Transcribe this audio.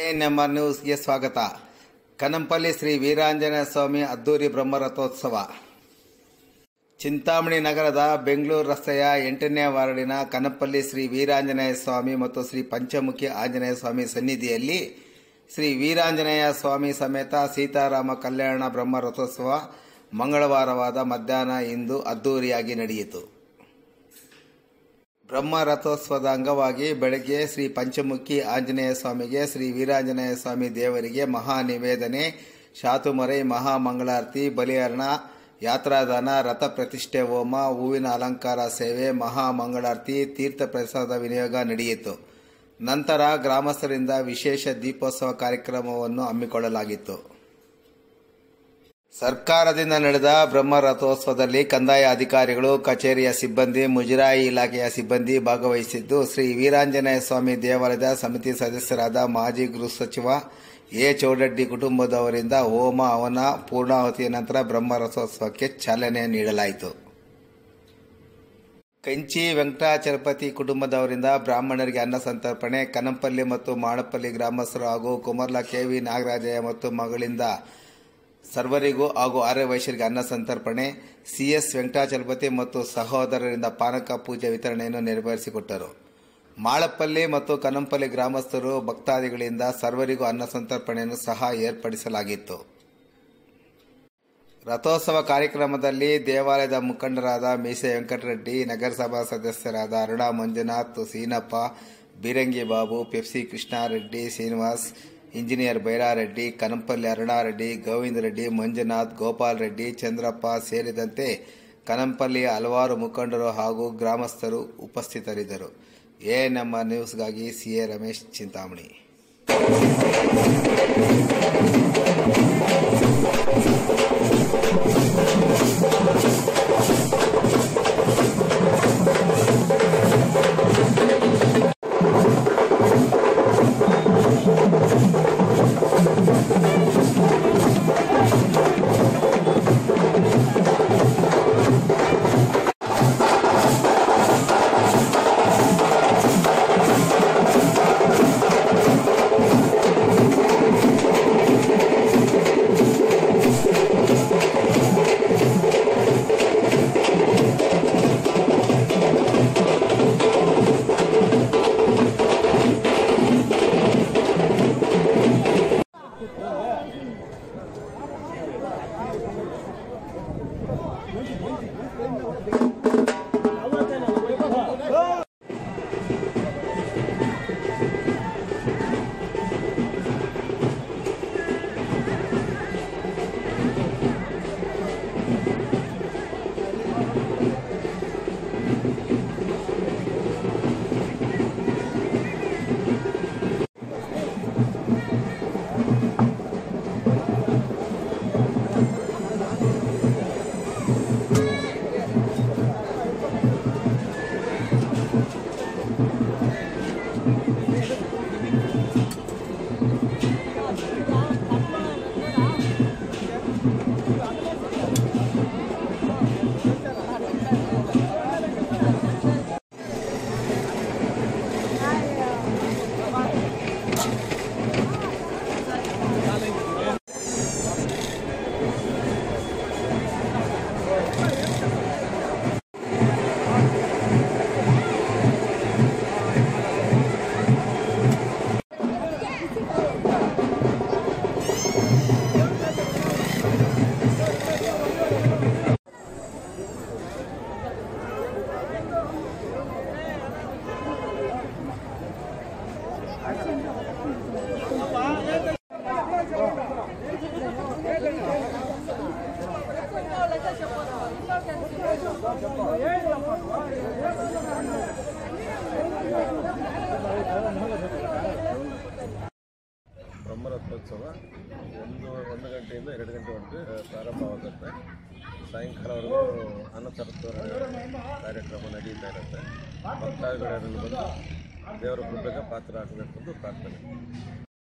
ANMR ನ್ಯೂಸ್ಗೆ ಸ್ವಾಗತ. ಕನಂಪಲ್ಲಿ ಶ್ರೀ ವೀರಾಂಜನೇಯ ಸ್ವಾಮಿ ಅದ್ದೂರಿ ಬ್ರಹ್ಮರಥೋತ್ಸವ. ಚಿಂತಾಮಣಿ ನಗರದ ಬೆಂಗಳೂರು ರಸ್ತೆಯ 8ನೇ ವಾರ್ಡಿನ ಕನಂಪಲ್ಲಿ ಶ್ರೀ ವೀರಾಂಜನೇಯ ಸ್ವಾಮಿ ಮತ್ತು ಶ್ರೀ ಪಂಚಮುಖಿ ಆಂಜನೇಯ ಸ್ವಾಮಿ ಸನ್ನಿಧಿಯಲ್ಲಿ ಶ್ರೀ ವೀರಾಂಜನೇಯ ಸ್ವಾಮಿ ಸಮೇತ ಸೀತಾರಾಮ ಕಲ್ಯಾಣ ಬ್ರಹ್ಮರಥೋತ್ಸವ ಮಂಗಳವಾರವಾದ ಮಧ್ಯಾಹ್ನ ಇಂದು ಅದ್ದೂರಿಯಾಗಿ ನಡೆಯಿತು. ಬ್ರಹ್ಮರಥೋತ್ಸವದ ಅಂಗವಾಗಿ ಬೆಳಗ್ಗೆ ಶ್ರೀ ಪಂಚಮುಖಿ ಆಂಜನೇಯ ಸ್ವಾಮಿಗೆ, ಶ್ರೀ ವೀರಾಂಜನೇಯ ಸ್ವಾಮಿ ದೇವರಿಗೆ ಮಹಾ ನಿವೇದನೆ, ಶಾತುಮರೈ, ಮಹಾಮಂಗಳಾರತಿ, ಬಲಿಹರಣ, ಯಾತ್ರಾದಾನ, ರಥ ಪ್ರತಿಷ್ಠೆ ಹೋಮ, ಹೂವಿನ ಅಲಂಕಾರ ಸೇವೆ, ಮಹಾಮಂಗಳಾರತಿ, ತೀರ್ಥ ಪ್ರಸಾದ ವಿನಿಯೋಗ ನಡೆಯಿತು. ನಂತರ ಗ್ರಾಮಸ್ಥರಿಂದ ವಿಶೇಷ ದೀಪೋತ್ಸವ ಕಾರ್ಯಕ್ರಮವನ್ನು ಹಮ್ಮಿಕೊಳ್ಳಲಾಗಿತ್ತು. ಸರ್ಕಾರದಿಂದ ನಡೆದ ಬ್ರಹ್ಮರಥೋತ್ಸವದಲ್ಲಿ ಕಂದಾಯ ಅಧಿಕಾರಿಗಳು, ಕಚೇರಿಯ ಸಿಬ್ಬಂದಿ, ಮುಜರಾಯಿ ಇಲಾಖೆಯ ಸಿಬ್ಬಂದಿ ಭಾಗವಹಿಸಿದ್ದು, ಶ್ರೀ ವೀರಾಂಜನೇಯ ಸ್ವಾಮಿ ದೇವಾಲಯದ ಸಮಿತಿ ಸದಸ್ಯರಾದ ಮಾಜಿ ಗೃಹ ಸಚಿವ ಎ. ಚೌಡಡ್ಡಿ ಕುಟುಂಬದವರಿಂದ ಹೋಮ ಹವನ ಪೂರ್ಣಾಹುತಿಯ ನಂತರ ಬ್ರಹ್ಮರಥೋತ್ಸವಕ್ಕೆ ಚಾಲನೆ ನೀಡಲಾಯಿತು. ಕಂಚಿ ವೆಂಕಟಾಚಲಪತಿ ಕುಟುಂಬದವರಿಂದ ಬ್ರಾಹ್ಮಣರಿಗೆ ಅನ್ನ ಸಂತರ್ಪಣೆ, ಕನಂಪಲ್ಲಿ ಮತ್ತು ಮಾಳಪಲ್ಲಿ ಗ್ರಾಮಸ್ಥರು ಹಾಗೂ ಕುಮರ್ಲ ಕೆವಿ ನಾಗರಾಜಯ್ಯ ಮತ್ತು ಮಗಳಿಂದ ಸರ್ವರಿಗೂ ಹಾಗೂ ಆರ್ಯ ವೈಶ್ಯರಿಗೆ ಅನ್ನ ಸಂತರ್ಪಣೆ, ಸಿಎಸ್ ವೆಂಕಟಾಚಲಪತಿ ಮತ್ತು ಸಹೋದರರಿಂದ ಪಾನಕ ಪೂಜೆ ವಿತರಣೆಯನ್ನು ನೆರವೇರಿಸಿಕೊಟ್ಟರು. ಮಾಳಪಲ್ಲಿ ಮತ್ತು ಕನಂಪಲ್ಲಿ ಗ್ರಾಮಸ್ಥರು ಭಕ್ತಾದಿಗಳಿಂದ ಸರ್ವರಿಗೂ ಅನ್ನ ಸಂತರ್ಪಣೆಯನ್ನು ಸಹ ಏರ್ಪಡಿಸಲಾಗಿತ್ತು. ರಥೋತ್ಸವ ಕಾರ್ಯಕ್ರಮದಲ್ಲಿ ದೇವಾಲಯದ ಮುಖಂಡರಾದ ಮೀಸೆ ವೆಂಕಟರೆಡ್ಡಿ, ನಗರಸಭಾ ಸದಸ್ಯರಾದ ಅರುಣಾ ಮಂಜುನಾಥ್, ಸೀನಪ್ಪ, ಬೀರಂಗಿ ಬಾಬು, ಪೆಪ್ಸಿ ಕೃಷ್ಣಾರೆಡ್ಡಿ, ಶ್ರೀನಿವಾಸ್, ಇಂಜಿನಿಯರ್ ಬೈರಾರೆಡ್ಡಿ, ಕನಂಪಲ್ಲಿ ಅರುಣಾರೆಡ್ಡಿ, ಗೋವಿಂದ ರೆಡ್ಡಿ, ಮಂಜುನಾಥ್, ಗೋಪಾಲ್ ರೆಡ್ಡಿ, ಚಂದ್ರಪ್ಪ ಸೇರಿದಂತೆ ಕನಂಪಲ್ಲಿಯ ಹಲವಾರು ಮುಖಂಡರು ಹಾಗೂ ಗ್ರಾಮಸ್ಥರು ಉಪಸ್ಥಿತರಿದ್ದರು. ಎಎನ್ಎಂಆರ್ ನ್ಯೂಸ್ಗಾಗಿ ಸಿಎ ರಮೇಶ್, ಚಿಂತಾಮಣಿ. ಬ್ರಹ್ಮರಥೋತ್ಸವ 1 ಗಂಟೆಯಿಂದ 2 ಗಂಟೆವರೆಗೆ ಪ್ರಾರಂಭವಾಗುತ್ತೆ. ಸಾಯಂಕಾಲವರೆಗೂ ಅನ್ನಸಂತರ್ಪಣೆ ಕಾರ್ಯಕ್ರಮ ನಡೀತಾ ಇರುತ್ತೆ. ಭಕ್ತಾದಿಗಳೆಲ್ಲರೂ ಬಂದು ದೇವರ ಕೃಪೆಗೆ ಪಾತ್ರ ಆಗಬೇಕೆಂದು ಪ್ರಾರ್ಥನೆ.